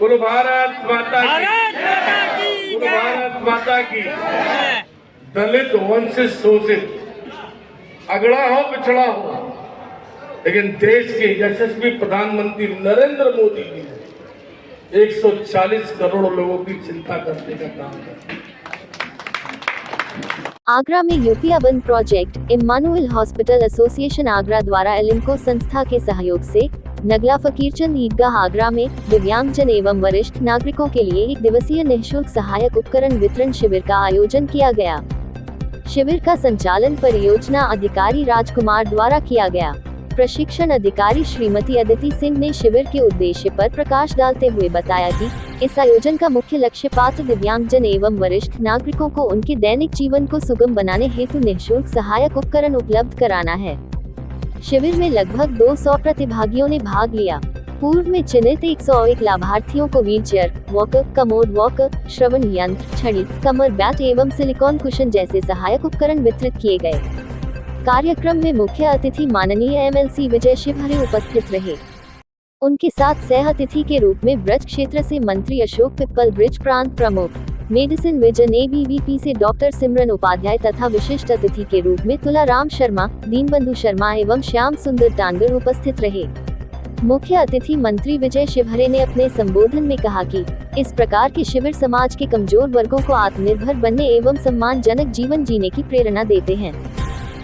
बोलो भारत माता की, बोलो भारत माता की। दलित वंचित शोषित अगड़ा हो पिछड़ा हो, लेकिन देश के यशस्वी प्रधानमंत्री नरेंद्र मोदी जी ने 140 करोड़ लोगों की चिंता करने का काम किया। आगरा में यूपिया one project Emmanuel hospital association Agra द्वारा एलिम्को संस्था के सहयोग से नगला फकीरचंद ईदगाह आगरा में दिव्यांगजन एवं वरिष्ठ नागरिकों के लिए एक दिवसीय निःशुल्क सहायक उपकरण वितरण शिविर का आयोजन किया गया। शिविर का संचालन परियोजना अधिकारी राजकुमार द्वारा किया गया। प्रशिक्षण अधिकारी श्रीमती अदिति सिंह ने शिविर के उद्देश्य पर प्रकाश डालते हुए बताया कि इस आयोजन का मुख्य लक्ष्य पात्र दिव्यांगजन एवं वरिष्ठ नागरिकों को उनके दैनिक जीवन को सुगम बनाने हेतु निःशुल्क सहायक उपकरण उपलब्ध कराना है। शिविर में लगभग 200 प्रतिभागियों ने भाग लिया। पूर्व में चिन्हित 101 लाभार्थियों को व्हीलचेयर, वॉकर, कमोड वॉकर, श्रवण यंत्र, छड़ी, कमर बैट एवं सिलिकॉन कुशन जैसे सहायक उपकरण वितरित किए गए। कार्यक्रम में मुख्य अतिथि माननीय एमएलसी विजय शिवहरे उपस्थित रहे। उनके साथ सह अतिथि के रूप में ब्रज क्षेत्र से मंत्री अशोक पिप्पल, ब्रिज प्रांत प्रमुख, मेडिसिन विजन एबीवीपी से डॉक्टर सिमरन उपाध्याय तथा विशिष्ट अतिथि के रूप में तुलाराम शर्मा, दीनबंधु शर्मा एवं श्याम सुंदर टांगर उपस्थित रहे। मुख्य अतिथि मंत्री विजय शिवहरे ने अपने संबोधन में कहा कि इस प्रकार के शिविर समाज के कमजोर वर्गों को आत्मनिर्भर बनने एवं सम्मानजनक जीवन जीने की प्रेरणा देते हैं।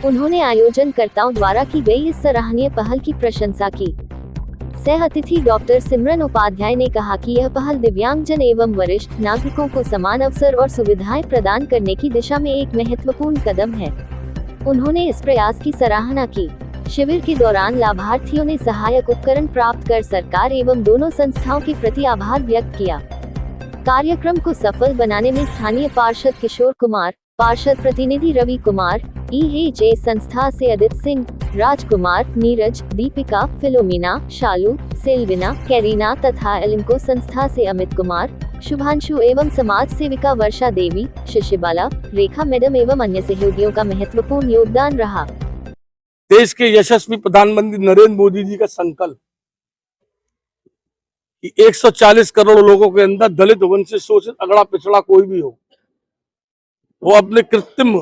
उन्होंने आयोजनकर्ताओं द्वारा की गई इस सराहनीय पहल की प्रशंसा की। सह अतिथि डॉक्टर सिमरन उपाध्याय ने कहा कि यह पहल दिव्यांगजन एवं वरिष्ठ नागरिकों को समान अवसर और सुविधाएं प्रदान करने की दिशा में एक महत्वपूर्ण कदम है। उन्होंने इस प्रयास की सराहना की। शिविर के दौरान लाभार्थियों ने सहायक उपकरण प्राप्त कर सरकार एवं दोनों संस्थाओं के प्रति आभार व्यक्त किया। कार्यक्रम को सफल बनाने में स्थानीय पार्षद किशोर कुमार, पार्षद प्रतिनिधि रवि कुमार, EHA संस्था से अदित सिंह, राजकुमार, नीरज, दीपिका, फिलोमिना, शालू, सेल्विना, कैरीना तथा एलिम्को संस्था से अमित कुमार, शुभांशु एवं समाज सेविका वर्षा देवी, शिशिबाला, रेखा मैडम एवं अन्य सहयोगियों का महत्वपूर्ण योगदान रहा। देश के यशस्वी प्रधानमंत्री नरेंद्र मोदी जी का संकल्प कि 140 करोड़ लोगों के अंदर दलित वंचित शोषित अगड़ा पिछड़ा कोई भी हो, वो अपने कृत्रिम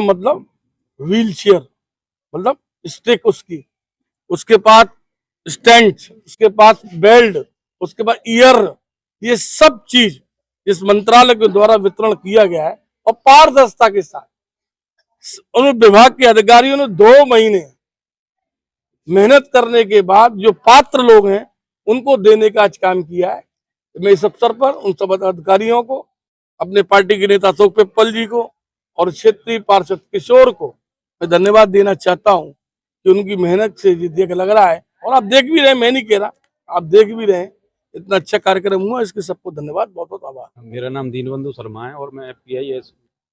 मतलब व्हील चेयर, मतलब स्टिक, उसके पास स्टैंड, उसके पास बेल्ट, उसके बाद ईयर, ये सब चीज इस मंत्रालय के द्वारा वितरण किया गया है। और पारदर्शिता के साथ उन विभाग के अधिकारियों ने 2 महीने मेहनत करने के बाद जो पात्र लोग हैं उनको देने का आज काम किया है। मैं इस अवसर पर उन सब अधिकारियों को, अपने पार्टी के नेता अशोक पिप्पल जी को और क्षेत्रीय पार्षद किशोर को मैं धन्यवाद देना चाहता हूं कि उनकी मेहनत से देख लग रहा है, और आप देख भी रहे हैं, मैं नहीं कह रहा, आप देख भी रहे हैं, इतना अच्छा कार्यक्रम हुआ, इसके सबको धन्यवाद, बहुत बहुत आभार। मेरा नाम दीनबंधु शर्मा है और मैं PIS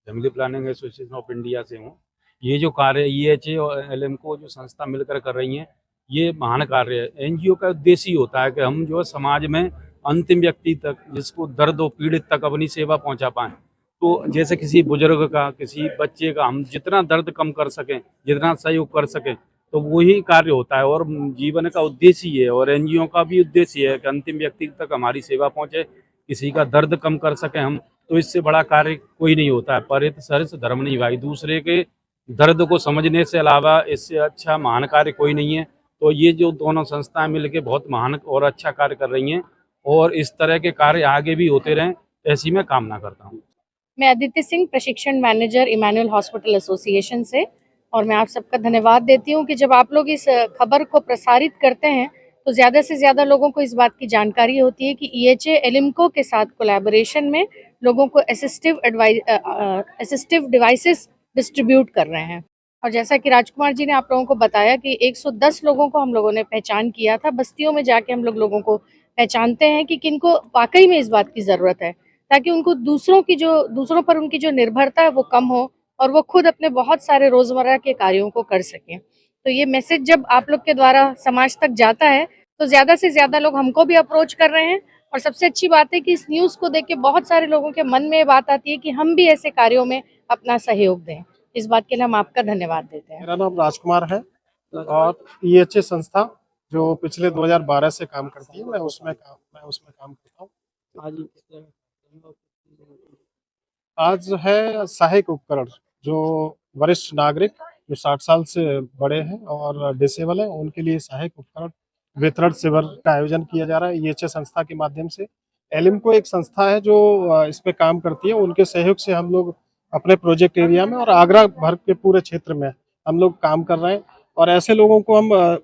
family planning association of India से हूँ। ये जो कार्य EHA और एलिम्को जो संस्था मिलकर कर रही हैं, ये महान कार्य है। NGO का उद्देश्य ही होता है कि हम जो है समाज में अंतिम व्यक्ति तक, जिसको दर्द और पीड़ित तक अपनी सेवा पहुंचा पाएं। तो जैसे किसी बुजुर्ग का, किसी बच्चे का, हम जितना दर्द कम कर सकें, जितना सहयोग कर सकें, तो वही कार्य होता है। और जीवन का उद्देश्य ही है, और NGO का भी उद्देश्य है कि अंतिम व्यक्ति तक हमारी सेवा पहुंचे, किसी का दर्द कम कर सकें हम। तो इससे बड़ा कार्य कोई नहीं होता है। परित सरिस धर्म नहीं भाई, दूसरे के दर्द को समझने से अलावा इससे अच्छा महान कार्य कोई नहीं है। तो ये जो दोनों संस्थाएं मिलकर बहुत महान और अच्छा कार्य कर रही हैं, और इस तरह के कार्य आगे भी होते रहें, ऐसी मैं कामना करता हूँ। मैं अदिति सिंह, प्रशिक्षण मैनेजर इमैनुअल हॉस्पिटल एसोसिएशन से, और मैं आप सबका धन्यवाद देती हूँ कि जब आप लोग इस खबर को प्रसारित करते हैं तो ज़्यादा से ज़्यादा लोगों को इस बात की जानकारी होती है कि EHA एलिम्को के साथ कोलैबोरेशन में लोगों को असिस्टिव डिवाइसेस डिस्ट्रीब्यूट कर रहे हैं। और जैसा कि राजकुमार जी ने आप लोगों को बताया कि 110 लोगों को हम लोगों ने पहचान किया था। बस्तियों में जाके हम लोगों को पहचानते हैं कि किनको वाकई में इस बात की ज़रूरत है, ताकि उनको दूसरों पर उनकी जो निर्भरता है वो कम हो और वो खुद अपने बहुत सारे रोजमर्रा के कार्यों को कर सकें। तो ये मैसेज जब आप लोग के द्वारा समाज तक जाता है तो ज्यादा से ज्यादा लोग हमको भी अप्रोच कर रहे हैं। और सबसे अच्छी बात है कि इस न्यूज को देख के बहुत सारे लोगों के मन में ये बात आती है कि हम भी ऐसे कार्यों में अपना सहयोग दें। इस बात के लिए हम आपका धन्यवाद देते हैं। मेरा नाम राजकुमार है और EHA संस्था जो पिछले 2012 से काम करती है, मैं उसमें काम करता हूँ। आज है सहायक उपकरण जो वरिष्ठ नागरिक जो 60 साल से बड़े हैं और डिसेबल हैं उनके लिए सहायक उपकरण वितरण शिविर का आयोजन किया जा रहा है ईएचए संस्था के माध्यम से। एलिम्को एक संस्था है जो इस पे काम करती है। उनके सहयोग से हम लोग अपने प्रोजेक्ट एरिया में और आगरा भर के पूरे क्षेत्र में हम लोग काम कर रहे हैं और ऐसे लोगों को हम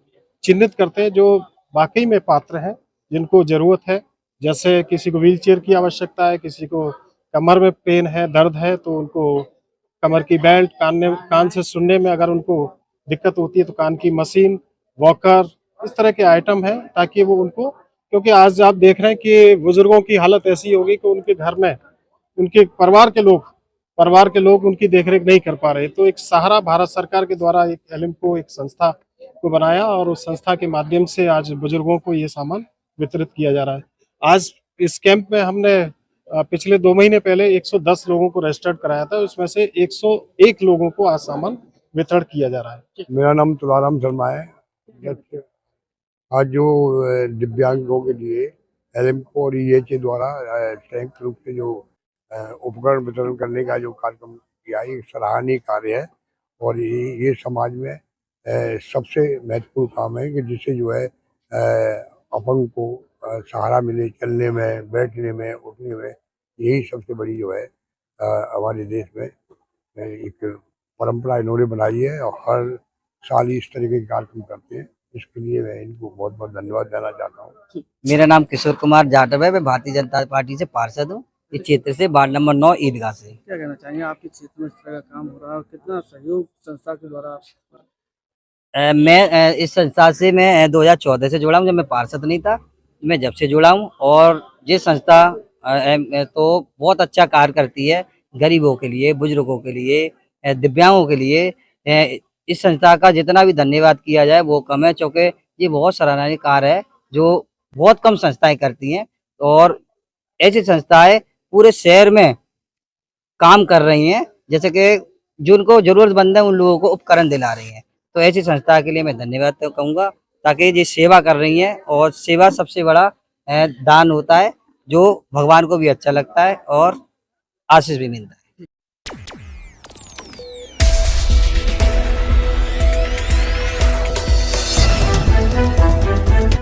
चिन्हित करते हैं जो वाकई में पात्र हैं, जिनको जरूरत है। जैसे किसी को व्हीलचेयर की आवश्यकता है, किसी को कमर में पेन है, दर्द है, तो उनको कमर की बेल्ट, कान से सुनने में अगर उनको दिक्कत होती है तो कान की मशीन, वॉकर, इस तरह के आइटम है ताकि वो उनको, क्योंकि आज आप देख रहे हैं कि बुजुर्गों की हालत ऐसी होगी कि उनके घर में उनके परिवार के लोग उनकी देखरेख नहीं कर पा रहे। तो एक सहारा भारत सरकार के द्वारा एक एलिम्को एक संस्था को बनाया और उस संस्था के माध्यम से आज बुजुर्गों को ये सामान वितरित किया जा रहा है। आज इस कैंप में हमने पिछले 2 महीने पहले 110 लोगों को रजिस्टर्ड कराया था, उसमें से 101 लोगों को आज सामान वितरण किया जा रहा है। मेरा नाम तुलाराम शर्मा है। आज जो दिव्यांगों के लिए एलिम्को और ईएचए द्वारा संयुक्त रूप से जो उपकरण वितरण करने का जो कार्यक्रम किया है, ये सराहनीय कार्य है और ये समाज में सबसे महत्वपूर्ण काम है कि जिससे जो है अपंग को सहारा मिले, चलने में, बैठने में, उठने में। यही सबसे बड़ी जो है हमारे देश में एक परंपरा इन्होंने बनाई है और हर साल इस तरीके के कार्यक्रम करते हैं। इसके लिए मैं इनको बहुत बहुत धन्यवाद देना चाहता हूँ। मेरा नाम किशोर कुमार जाटव है। मैं भारतीय जनता पार्टी से पार्षद हूँ, इस क्षेत्र से वार्ड नंबर 9 ईदगाह से। क्या कहना चाहेंगे, आपके क्षेत्र में इस तरह का काम हो रहा है और कितना सहयोग संस्था के द्वारा? मैं इस संस्था से मैं 2014 से जुड़ा हूँ, जब मैं पार्षद नहीं था। मैं जब से जुड़ा हूँ और ये संस्था तो बहुत अच्छा कार्य करती है गरीबों के लिए, बुजुर्गों के लिए, दिव्यांगों के लिए। इस संस्था का जितना भी धन्यवाद किया जाए वो कम है, क्योंकि ये बहुत सराहनीय कार्य है जो बहुत कम संस्थाएं करती हैं और ऐसी संस्थाएं पूरे शहर में काम कर रही हैं, जैसे कि जिनको जरूरतमंद है उन लोगों को उपकरण दिला रही हैं। तो ऐसी संस्था के लिए मैं धन्यवाद तो कहूँगा, ताकि ये सेवा कर रही हैं और सेवा सबसे बड़ा दान होता है जो भगवान को भी अच्छा लगता है और आशीष भी मिलता है।